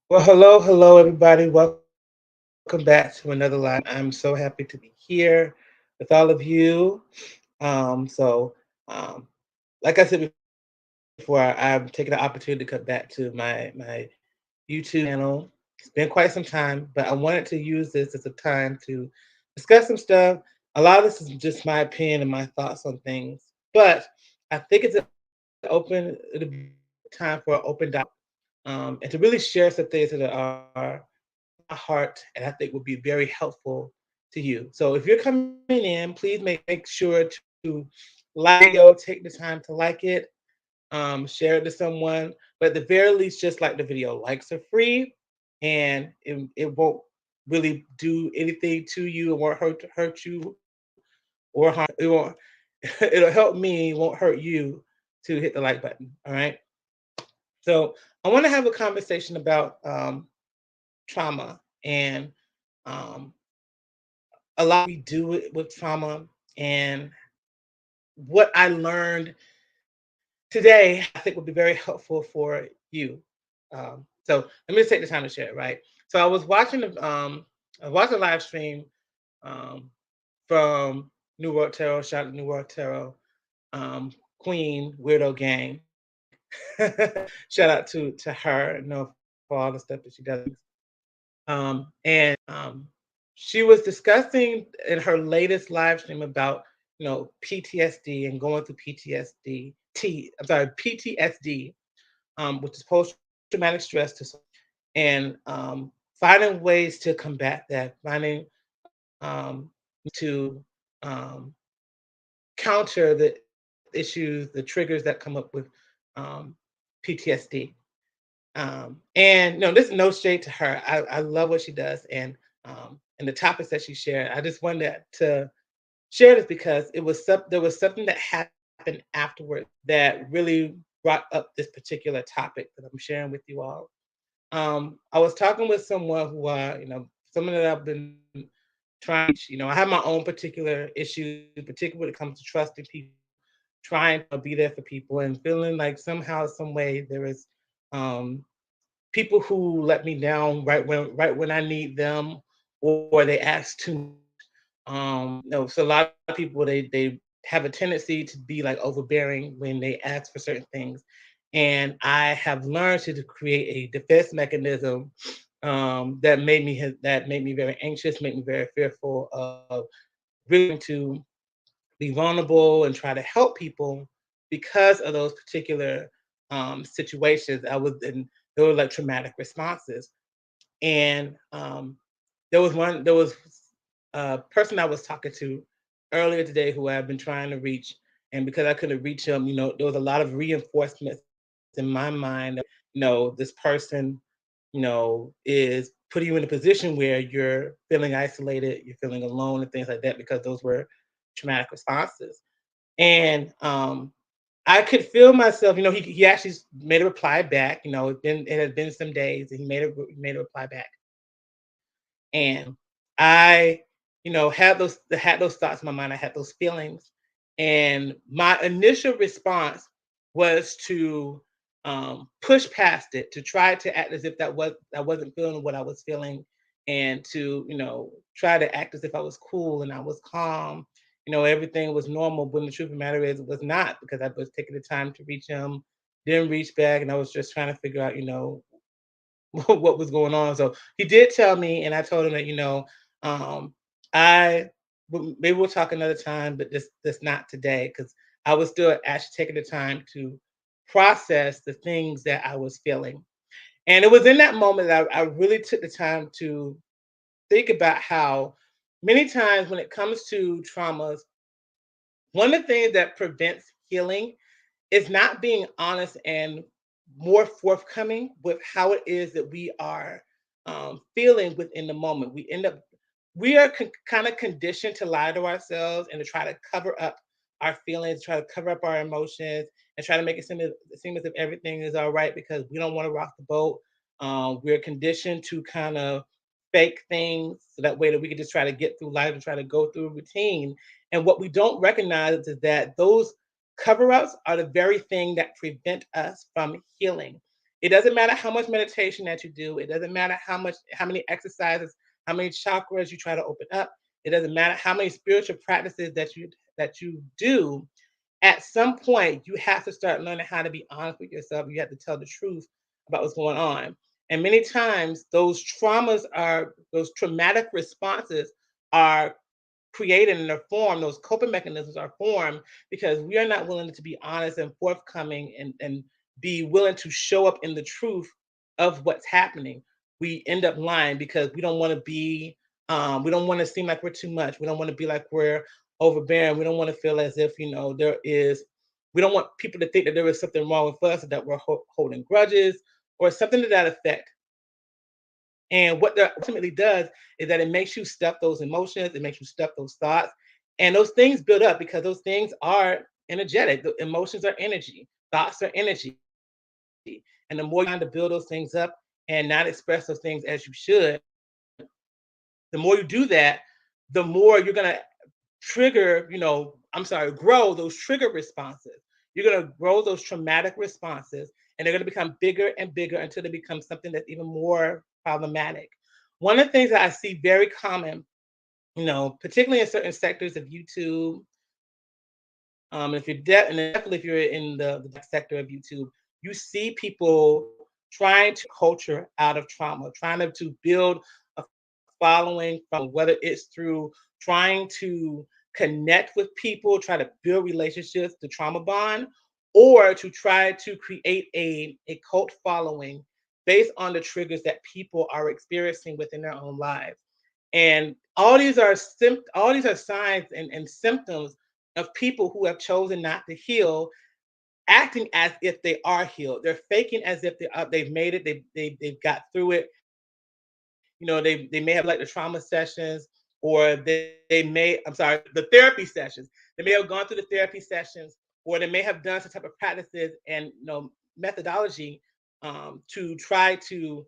Well, hello, hello, everybody. Welcome back to another live. I'm so happy to be here with all of you. So, um, like I said before, I'm taking the opportunity to come back to my YouTube channel. It's been quite some time, but I wanted to use this as a time to discuss some stuff. A lot of this is just my opinion and my thoughts on things, but I think it'll be time for an open dialogue, and to really share some things that are my heart and I think would be very helpful to you. So if you're coming in, please make sure to like the video, take the time to like it, share it to someone. But at the very least, just like the video. Likes are free, and it won't really do anything to you. It won't hurt you or harm. It won't. It'll help me. Won't hurt you to hit the like button. All right. So I want to have a conversation about trauma and um, a lot we do it with trauma and what I learned today I think would be very helpful for you. So let me just take the time to share it, right? So I was watching a live stream um, from New World Tarot, shout out to New World Tarot, Queen Weirdo Gang. Shout out to her, for all the stuff that she does. And she was discussing in her latest live stream about PTSD and going through PTSD, which is post traumatic stress disorder, and finding ways to combat that, finding to um, counter the issues, the triggers that come up with um, PTSD. And no, this is no shade to her. I love what she does and the topics that she shared. I just wanted to share this because there was something that happened afterwards that really brought up this particular topic that I'm sharing with you all. I was talking with someone who someone that I've been trying to reach. I have my own particular issues, particularly when it comes to trusting people, trying to be there for people and feeling like somehow, some way there is um people who let me down right when I need them, or they ask too much. So a lot of people they have a tendency to be like overbearing when they ask for certain things, and I have learned to create a defense mechanism that made me very anxious, made me very fearful of really to be vulnerable and try to help people because of those particular situations. There were like traumatic responses, and there was a person I was talking to earlier today who I've been trying to reach, and because I couldn't reach him, there was a lot of reinforcements in my mind that this person is putting you in a position where you're feeling isolated, you're feeling alone, and things like that because those were traumatic responses. And I could feel myself. He actually made a reply back. It had been some days, and he made a reply back, and I, had those thoughts in my mind. I had those feelings, and my initial response was to push past it, to try to act as if I wasn't feeling what I was feeling, and to try to act as if I was cool and I was calm. Everything was normal. When the truth of the matter is, it was not, because I was taking the time to reach him, didn't reach back, and I was just trying to figure out, what was going on. So he did tell me, and I told him that um, maybe we'll talk another time, but this not today, because I was still actually taking the time to process the things that I was feeling. And it was in that moment that I really took the time to think about how many times when it comes to traumas, one of the things that prevents healing is not being honest and more forthcoming with how it is that we are feeling within the moment. We are kind of conditioned to lie to ourselves and to try to cover up our feelings, try to cover up our emotions, and try to make it seem as if everything is all right because we don't want to rock the boat. We're conditioned to kind of fake things so that way that we can just try to get through life and try to go through a routine. And what we don't recognize is that those cover ups are the very thing that prevent us from healing. It doesn't matter how much meditation that you do. It doesn't matter how many exercises, how many chakras you try to open up. It doesn't matter how many spiritual practices that you do. At some point, you have to start learning how to be honest with yourself. You have to tell the truth about what's going on. And many times, those traumatic responses are created and are formed, those coping mechanisms are formed because we are not willing to be honest and forthcoming and be willing to show up in the truth of what's happening. We end up lying because we don't want to we don't want to seem like we're too much. We don't want to be like we're overbearing. We don't want to feel as if, we don't want people to think that there is something wrong with us, or that we're holding grudges or something to that effect. And what that ultimately does is that it makes you stuff those emotions, it makes you stuff those thoughts, and those things build up because those things are energetic. The emotions are energy, thoughts are energy. And the more you kind to build those things up and not express those things as you should, the more you do that, the more you're gonna grow those trigger responses. You're gonna grow those traumatic responses, and they're gonna become bigger and bigger until they become something that's even more problematic. One of the things that I see very common, particularly in certain sectors of YouTube, and definitely if you're in the sector of YouTube, you see people trying to culture out of trauma, trying to build a following from whether it's through trying to connect with people, try to build relationships, the trauma bond, or to try to create a cult following based on the triggers that people are experiencing within their own lives. And all these are signs and symptoms of people who have chosen not to heal, acting as if they are healed. They're faking as if they've made it, they've got through it. They may have like the trauma sessions, or they may, I'm sorry, the therapy sessions. They may have gone through the therapy sessions, or they may have done some type of practices and methodology to try to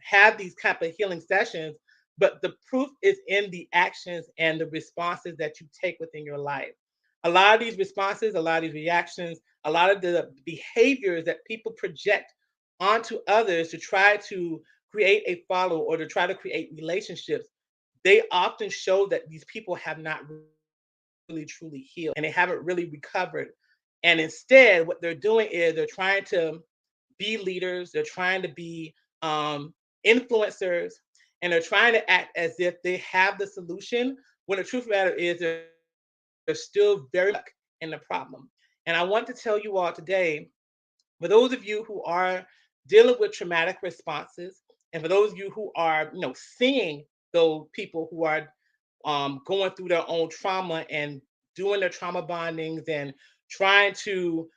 have these type of healing sessions, but the proof is in the actions and the responses that you take within your life. A lot of these responses, a lot of these reactions, a lot of the behaviors that people project onto others to try to create a follow or to try to create relationships, they often show that these people have not really truly healed and they haven't really recovered. And instead, what they're doing is they're trying to be leaders, they're trying to be influencers, and they're trying to act as if they have the solution when the truth of the matter is they're still very much in the problem. And I want to tell you all today, for those of you who are dealing with traumatic responses, and for those of you who are, seeing those people who are going through their own trauma and doing their trauma bondings and trying to,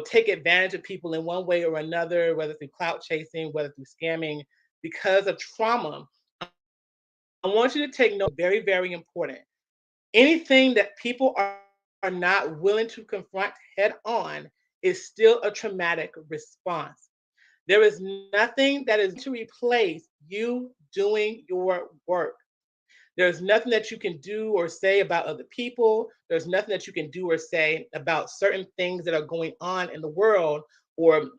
take advantage of people in one way or another, whether through clout chasing, whether through scamming, because of trauma. I want you to take note, very, very important. Anything that people are not willing to confront head on is still a traumatic response. There is nothing that is to replace you doing your work. There's nothing that you can do or say about other people. There's nothing that you can do or say about certain things that are going on in the world, or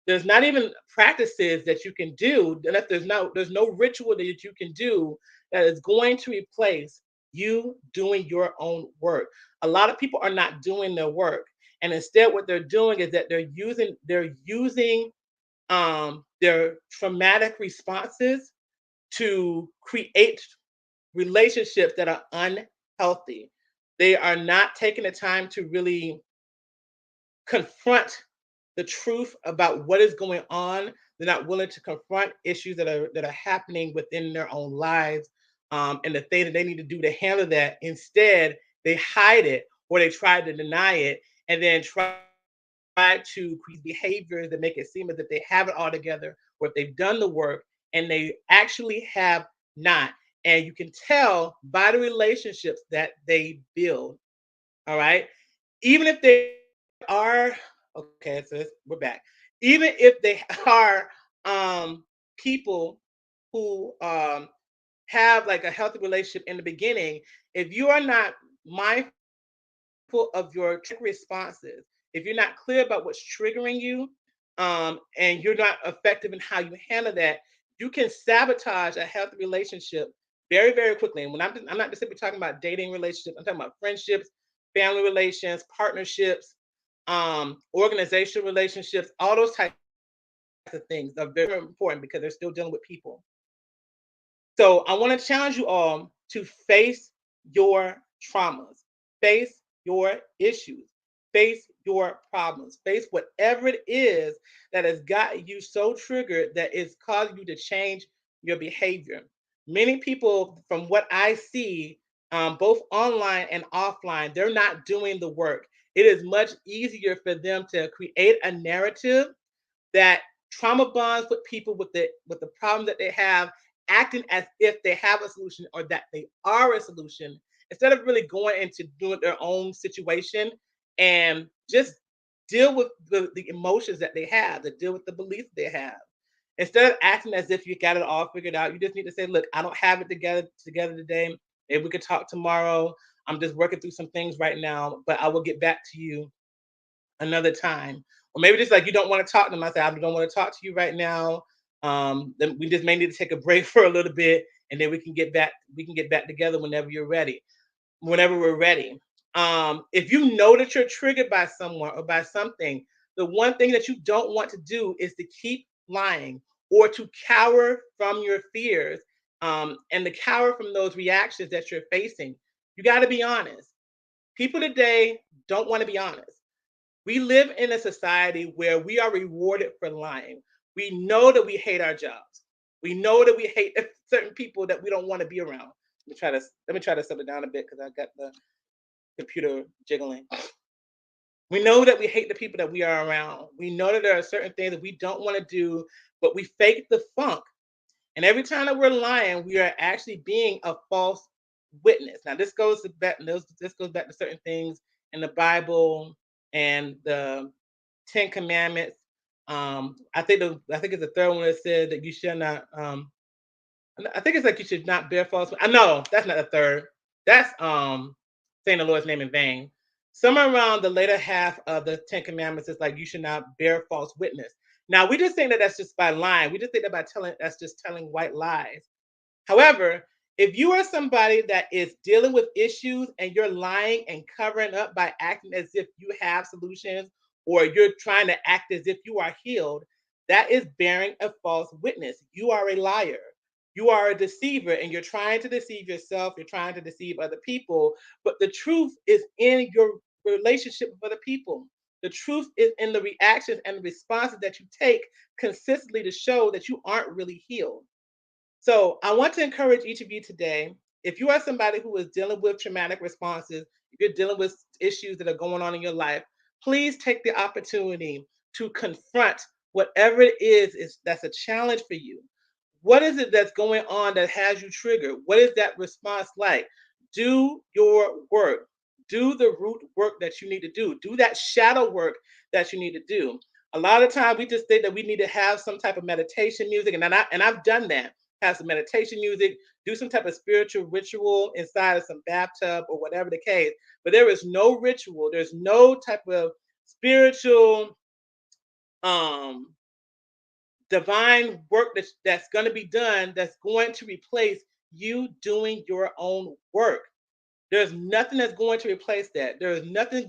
there's not even practices that you can do. There's no ritual that you can do that is going to replace you doing your own work. A lot of people are not doing their work, and instead, what they're doing is that they're using their traumatic responses to create relationships that are unhealthy. They are not taking the time to really confront the truth about what is going on. They're not willing to confront issues that are happening within their own lives, and the thing that they need to do to handle that. Instead, they hide it or they try to deny it, and then try to create behaviors that make it seem as if they have it all together, or if they've done the work, and they actually have not. And you can tell by the relationships that they build. All right. Even if they are, okay, so we're back. Even if they are people who have like a healthy relationship in the beginning, if you are not mindful of your responses, if you're not clear about what's triggering you, and you're not effective in how you handle that, you can sabotage a healthy relationship very, very quickly. And I'm not just simply talking about dating relationships, I'm talking about friendships, family relations, partnerships, organizational relationships, all those types of things are very important because they're still dealing with people. So I want to challenge you all to face your traumas, face your issues, face your problems, face whatever it is that has got you so triggered that it's causing you to change your behavior. Many people, from what I see, both online and offline, they're not doing the work. It is much easier for them to create a narrative that trauma bonds with people with the problem that they have, acting as if they have a solution or that they are a solution, instead of really going into doing their own situation and just deal with the emotions that they have, to deal with the beliefs they have. Instead of acting as if you got it all figured out, you just need to say, look, I don't have it together today. Maybe we could talk tomorrow. I'm just working through some things right now, but I will get back to you another time. Or maybe just like you don't want to talk to them. I say, I don't want to talk to you right now. Then we just may need to take a break for a little bit and then we can get back together whenever you're ready, whenever we're ready. If you know that you're triggered by someone or by something, the one thing that you don't want to do is to keep lying or to cower from your fears, and to cower from those reactions that you're facing. You got to be honest. People today don't want to be honest. We live in a society where we are rewarded for lying. We know that we hate our jobs. We know that we hate certain people that we don't want to be around. Let me try to settle down a bit because I got the computer jiggling. We know that we hate the people that we are around. We know that there are certain things that we don't want to do, but we fake the funk. And every time that we're lying, we are actually being a false witness. Now, this goes back to certain things in the Bible and the Ten Commandments. I think it's the third one that said that you should not. I think it's like you should not bear false. I know that's not the third. That's saying the Lord's name in vain. Somewhere around the later half of the Ten Commandments, it's like you should not bear false witness. Now we just think that that's just by lying. We just think that by telling that's just telling white lies. However, if you are somebody that is dealing with issues and you're lying and covering up by acting as if you have solutions or you're trying to act as if you are healed, that is bearing a false witness. You are a liar. You are a deceiver and you're trying to deceive yourself. You're trying to deceive other people. But the truth is in your relationship with other people. The truth is in the reactions and the responses that you take consistently to show that you aren't really healed. So I want to encourage each of you today, if you are somebody who is dealing with traumatic responses, if you're dealing with issues that are going on in your life, please take the opportunity to confront whatever it is that's a challenge for you. What is it that's going on that has you triggered? What is that response like? Do your work. Do the root work that you need to do. Do that shadow work that you need to do. A lot of time we just think that we need to have some type of meditation music, and I've done that. Have some meditation music, do some type of spiritual ritual inside of some bathtub or whatever the case. But there is no ritual. There's no type of spiritual um divine work that's going to be done that's going to replace you doing your own work. There's nothing that's going to replace that. There is nothing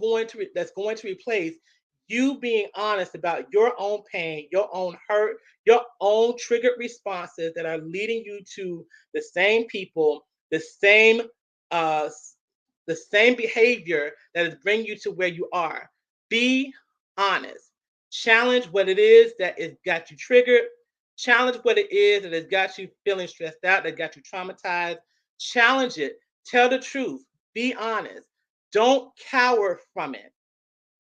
that's going to replace you being honest about your own pain, your own hurt, your own triggered responses that are leading you to the same people, uh the same behavior that is bringing you to where you are. Be honest. Challenge what it is that has got you triggered. Challenge what it is that has got you feeling stressed out, that got you traumatized. Challenge it. Tell the truth. Be honest. Don't cower from it.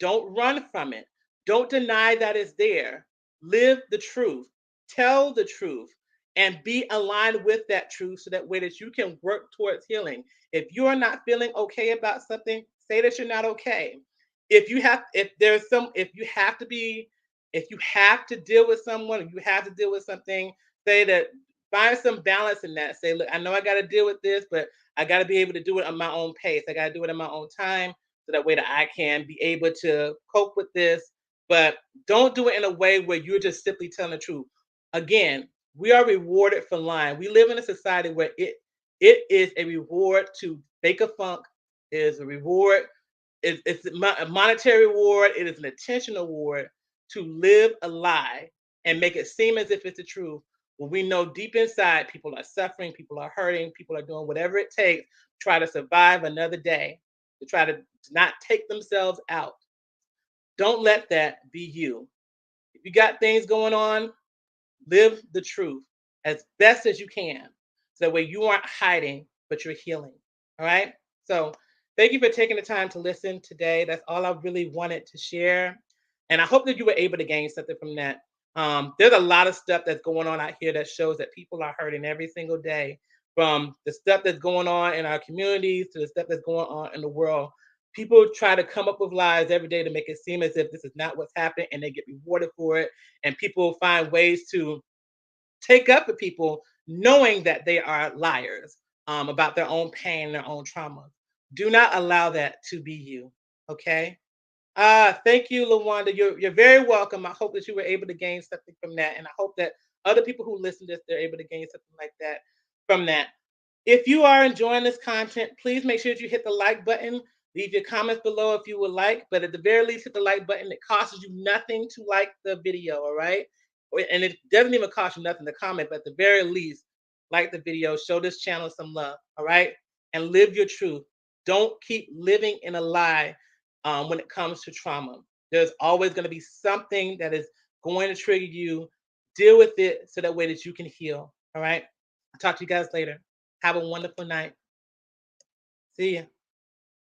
Don't run from it. Don't deny that it's there. Live the truth. Tell the truth and be aligned with that truth so that way that you can work towards healing. If you are not feeling okay about something, say that you're not okay. If there's some, if you have to deal with someone, if you have to deal with something, say that, find some balance in that. Say, look, I know I got to deal with this, but I got to be able to do it on my own pace. I got to do it in my own time so that way that I can be able to cope with this but don't do it in a way where you're just simply telling the truth. Again, we are rewarded for lying. We live in a society where it is a reward to fake a funk. It is a reward. It's a monetary reward. It is an attention award to live a lie and make it seem as if it's the truth. When we know deep inside people are suffering, people are hurting, people are doing whatever it takes to try to survive another day, to try to not take themselves out. Don't let that be you. If you got things going on, live the truth as best as you can. So that way you aren't hiding, but you're healing. All right. So thank you for taking the time to listen today. That's all I really wanted to share. And I hope that you were able to gain something from that. There's a lot of stuff that's going on out here that shows that people are hurting every single day, from the stuff that's going on in our communities to the stuff that's going on in the world. People try to come up with lies every day to make it seem as if this is not what's happening, and they get rewarded for it. And people find ways to take up with people knowing that they are liars, about their own pain, their own trauma. Do not allow that to be you. Okay. Thank you, Lawanda. You're very welcome. I hope that you were able to gain something from that. And I hope that other people who listen to this, they're able to gain something like that from that. If you are enjoying this content, please make sure that you hit the like button. Leave your comments below if you would like, but at the very least, hit the like button. It costs you nothing to like the video, all right? And it doesn't even cost you nothing to comment, but at the very least, like the video, show this channel some love, all right? And live your truth. Don't keep living in a lie when it comes to trauma. There's always going to be something that is going to trigger you. Deal with it so that way that you can heal, all right? I'll talk to you guys later. Have a wonderful night. See ya.